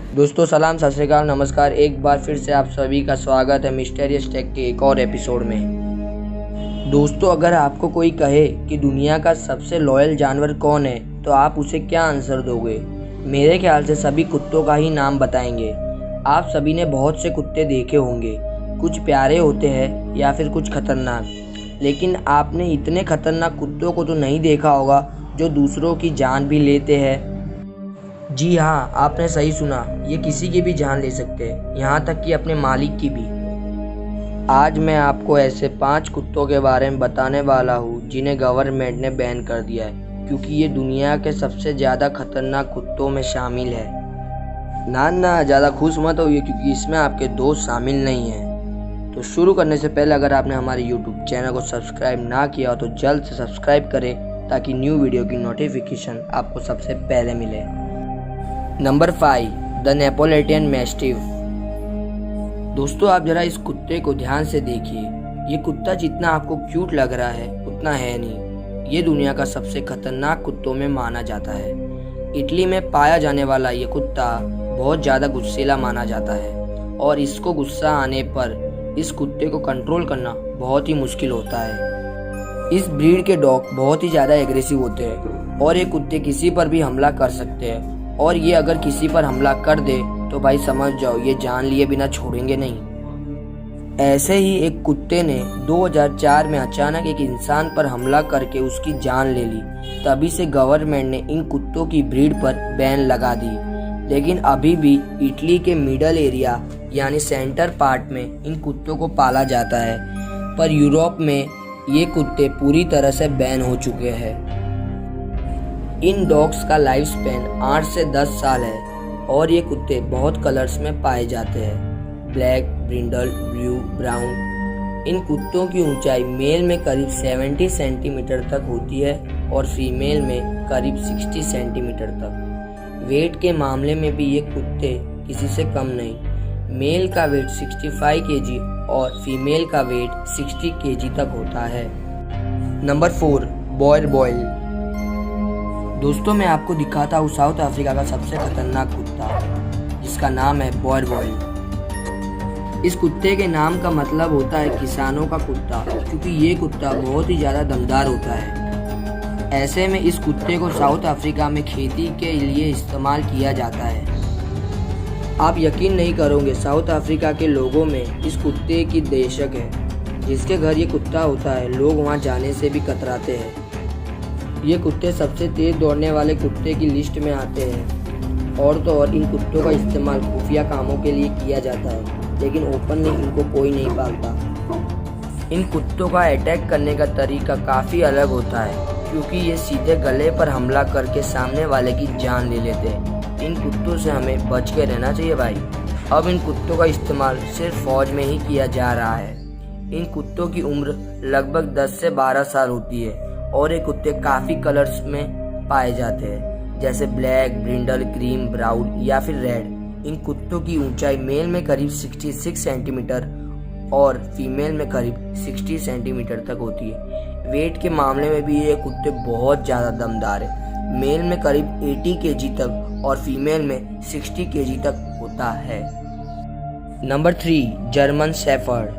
दोस्तों सलाम, सत श्री अकाल, नमस्कार। एक बार फिर से आप सभी का स्वागत है मिस्टीरियस टेक के एक और एपिसोड में। दोस्तों, अगर आपको कोई कहे कि दुनिया का सबसे लॉयल जानवर कौन है तो आप उसे क्या आंसर दोगे? मेरे ख्याल से सभी कुत्तों का ही नाम बताएंगे। आप सभी ने बहुत से कुत्ते देखे होंगे, कुछ प्यारे होते हैं या फिर कुछ खतरनाक, लेकिन आपने इतने खतरनाक कुत्तों को तो नहीं देखा होगा जो दूसरों की जान भी लेते हैं। जी हाँ, आपने सही सुना, ये किसी की भी जान ले सकते हैं, यहाँ तक कि अपने मालिक की भी। आज मैं आपको ऐसे 5 कुत्तों के बारे में बताने वाला हूँ जिन्हें गवर्नमेंट ने बैन कर दिया है, क्योंकि ये दुनिया के सबसे ज़्यादा खतरनाक कुत्तों में शामिल है। ना ज़्यादा खुश मत होइए, क्योंकि इसमें आपके दोस्त शामिल नहीं हैं। तो शुरू करने से पहले अगर आपने हमारे YouTube चैनल को सब्सक्राइब ना किया हो तो जल्द से सब्सक्राइब करें, ताकि न्यू वीडियो की नोटिफिकेशन आपको सबसे पहले मिले। Number 5, the Neapolitan mastiff. दोस्तों, आप जरा इस कुत्ते को ध्यान से देखिए। ये कुत्ता जितना आपको क्यूट लग रहा है उतना है नहीं। ये दुनिया का सबसे खतरनाक कुत्तों में माना जाता है। इटली में पाया जाने वाला ये कुत्ता बहुत ज़्यादा गुस्सैला माना जाता है और इसको गुस्सा आने पर इस कुत्ते को कंट्रोल करना बहुत ही मुश्किल होता है। इस ब्रीड के डॉग बहुत ही ज़्यादा एग्रेसिव होते हैं और ये कुत्ते किसी पर भी हमला कर सकते हैं, और ये अगर किसी पर हमला कर दे तो भाई समझ जाओ ये जान लिए बिना छोड़ेंगे नहीं। ऐसे ही एक कुत्ते ने 2004 में अचानक एक इंसान पर हमला करके उसकी जान ले ली। तभी से गवर्नमेंट ने इन कुत्तों की ब्रीड पर बैन लगा दी, लेकिन अभी भी इटली के मिडल एरिया यानी सेंटर पार्ट में इन कुत्तों को पाला जाता है, पर यूरोप में ये कुत्ते पूरी तरह से बैन हो चुके हैं। इन डॉग्स का लाइफ स्पैन 8 से 10 साल है और ये कुत्ते बहुत कलर्स में पाए जाते हैं, ब्लैक, ब्रिंडल, ब्लू, ब्राउन। इन कुत्तों की ऊंचाई मेल में करीब 70 सेंटीमीटर तक होती है और फीमेल में करीब 60 सेंटीमीटर तक। वेट के मामले में भी ये कुत्ते किसी से कम नहीं। मेल का वेट 65 केजी और फीमेल का वेट 60 केजी तक होता है। नंबर 4, बॉयर बॉयल। दोस्तों, मैं आपको दिखाता हूँ साउथ अफ्रीका का सबसे खतरनाक कुत्ता, जिसका नाम है बॉयर बॉयल। इस कुत्ते के नाम का मतलब होता है किसानों का कुत्ता, क्योंकि ये कुत्ता बहुत ही ज़्यादा दमदार होता है। ऐसे में इस कुत्ते को साउथ अफ्रीका में खेती के लिए इस्तेमाल किया जाता है। आप यकीन नहीं करोगे, साउथ अफ्रीका के लोगों में इस कुत्ते की दहशत है। जिसके घर ये कुत्ता होता है, लोग वहाँ जाने से भी कतराते हैं। ये कुत्ते सबसे तेज दौड़ने वाले कुत्ते की लिस्ट में आते हैं। और तो और इन कुत्तों का इस्तेमाल खुफिया कामों के लिए किया जाता है, लेकिन ओपनली इनको कोई नहीं पालता। इन कुत्तों का अटैक करने का तरीका काफ़ी अलग होता है, क्योंकि ये सीधे गले पर हमला करके सामने वाले की जान ले लेते हैं। इन कुत्तों से हमें बच के रहना चाहिए भाई। अब इन कुत्तों का इस्तेमाल सिर्फ फौज में ही किया जा रहा है। इन कुत्तों की उम्र लगभग 10 से 12 साल होती है और ये कुत्ते काफ़ी कलर्स में पाए जाते हैं, जैसे ब्लैक, ब्रिंडल, क्रीम, ब्राउन या फिर रेड। इन कुत्तों की ऊंचाई मेल में करीब 66 सेंटीमीटर और फीमेल में करीब 60 सेंटीमीटर तक होती है। वेट के मामले में भी ये कुत्ते बहुत ज़्यादा दमदार है। मेल में करीब 80 केजी तक और फीमेल में 60 केजी तक होता है। Number 3, German shepherd.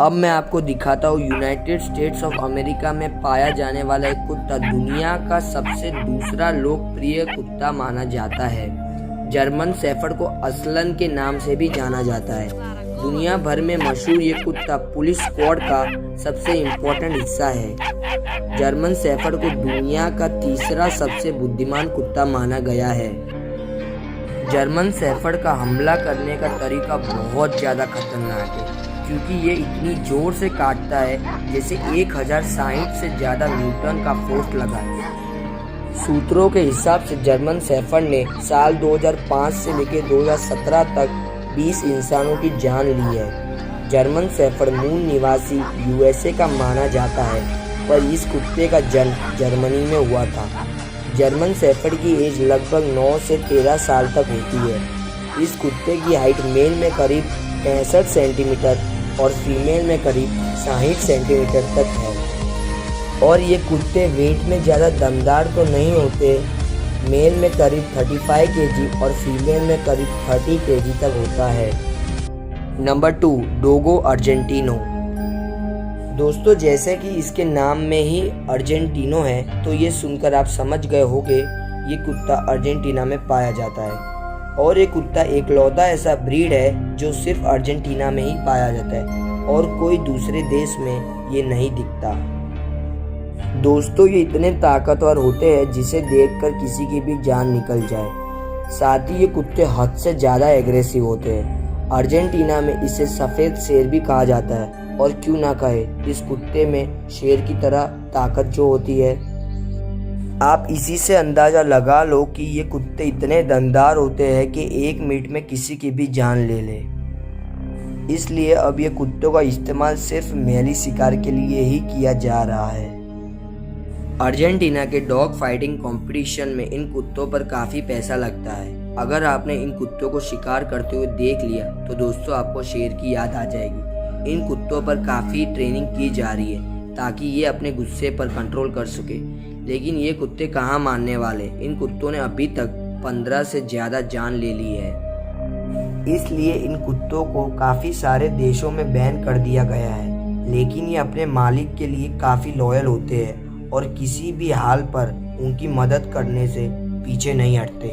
अब मैं आपको दिखाता हूँ यूनाइटेड स्टेट्स ऑफ अमेरिका में पाया जाने वाला एक कुत्ता दुनिया का सबसे दूसरा लोकप्रिय कुत्ता माना जाता है। जर्मन शेफर्ड को असलन के नाम से भी जाना जाता है। दुनिया भर में मशहूर ये कुत्ता पुलिस स्क्वाड का सबसे इम्पोर्टेंट हिस्सा है। जर्मन शेफर्ड को दुनिया का तीसरा सबसे बुद्धिमान कुत्ता माना गया है। जर्मन शेफर्ड का हमला करने का तरीका बहुत ज़्यादा खतरनाक है, क्योंकि ये इतनी जोर से काटता है जैसे 1060 से ज़्यादा न्यूटन का फोर्स लगा है। सूत्रों के हिसाब से जर्मन शेफर्ड ने साल 2005 से लेकर 2017 तक 20 इंसानों की जान ली है। जर्मन शेफर्ड मूल निवासी यूएसए का माना जाता है, पर इस कुत्ते का जन्म जर्मनी में हुआ था। जर्मन शेफर्ड की एज लगभग 9 से 13 साल तक होती है। इस कुत्ते की हाइट मेल में करीब 65 सेंटीमीटर और फीमेल में करीब 60 सेंटीमीटर तक है। और ये कुत्ते वेट में ज़्यादा दमदार तो नहीं होते, मेल में करीब 35 केजी और फीमेल में करीब 30 केजी तक होता है। Number 2, Dogo Argentino. दोस्तों, जैसे कि इसके नाम में ही अर्जेंटिनो है, तो ये सुनकर आप समझ गए होंगे ये कुत्ता अर्जेंटीना में पाया जाता है। और ये कुत्ता एकलौता ऐसा ब्रीड है जो सिर्फ अर्जेंटीना में ही पाया जाता है और कोई दूसरे देश में ये नहीं दिखता। दोस्तों, ये इतने ताकतवर होते हैं जिसे देखकर किसी की भी जान निकल जाए। साथ ही ये कुत्ते हद से ज़्यादा एग्रेसिव होते हैं। अर्जेंटीना में इसे सफ़ेद शेर भी कहा जाता है, और क्यों ना कहे, इस कुत्ते में शेर की तरह ताकत जो होती है। आप इसी से अंदाज़ा लगा लो कि ये कुत्ते इतने दमदार होते हैं कि 1 मिनट में किसी की भी जान ले ले। इसलिए अब ये कुत्तों का इस्तेमाल सिर्फ मैली शिकार के लिए ही किया जा रहा है। अर्जेंटीना के डॉग फाइटिंग कंपटीशन में इन कुत्तों पर काफ़ी पैसा लगता है। अगर आपने इन कुत्तों को शिकार करते हुए देख लिया तो दोस्तों आपको शेर की याद आ जाएगी। इन कुत्तों पर काफ़ी ट्रेनिंग की जा रही है ताकि ये अपने गुस्से पर कंट्रोल कर सके, लेकिन ये कुत्ते कहाँ मानने वाले। इन कुत्तों ने अभी तक 15 से ज़्यादा जान ले ली है। इसलिए इन कुत्तों को काफ़ी सारे देशों में बैन कर दिया गया है, लेकिन ये अपने मालिक के लिए काफ़ी लॉयल होते हैं और किसी भी हाल पर उनकी मदद करने से पीछे नहीं हटते।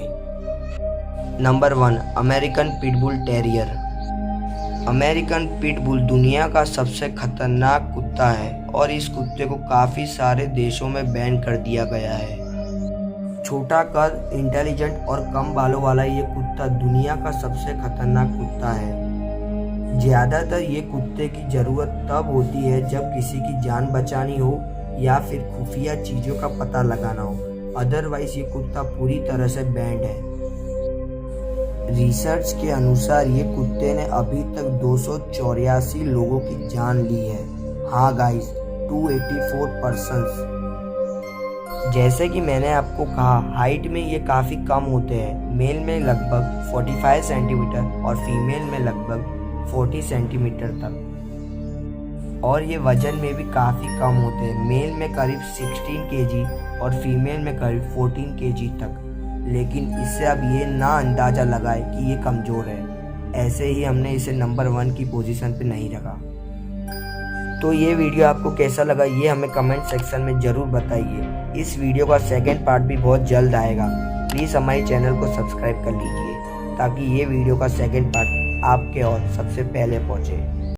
Number 1, American pitbull terrier. American pitbull दुनिया का सबसे खतरनाक कुत्ता है और इस कुत्ते को काफ़ी सारे देशों में बैन कर दिया गया है। छोटा कद, इंटेलिजेंट और कम बालों वाला ये कुत्ता दुनिया का सबसे खतरनाक कुत्ता है। ज़्यादातर ये कुत्ते की ज़रूरत तब होती है जब किसी की जान बचानी हो या फिर खुफिया चीज़ों का पता लगाना हो, अदरवाइज ये कुत्ता पूरी तरह से बैंड है। रिसर्च के अनुसार ये कुत्ते ने अभी तक 284 लोगों की जान ली है। हाँ गाइस, 284 पर्सन्स। जैसे कि मैंने आपको कहा, हाइट में ये काफ़ी कम होते हैं। मेल में लगभग 45 सेंटीमीटर और फीमेल में लगभग 40 सेंटीमीटर तक। और ये वजन में भी काफ़ी कम होते हैं। मेल में करीब 16 केजी और फीमेल में करीब 14 केजी तक। लेकिन इससे अब ये ना अंदाज़ा लगाए कि ये कमज़ोर है। ऐसे ही हमने इसे नंबर 1 की पोजीशन पे नहीं रखा। तो ये वीडियो आपको कैसा लगा ये हमें कमेंट सेक्शन में ज़रूर बताइए। इस वीडियो का सेकंड पार्ट भी बहुत जल्द आएगा। प्लीज़ हमारे चैनल को सब्सक्राइब कर लीजिए ताकि ये वीडियो का सेकंड पार्ट आपके और सबसे पहले पहुँचे।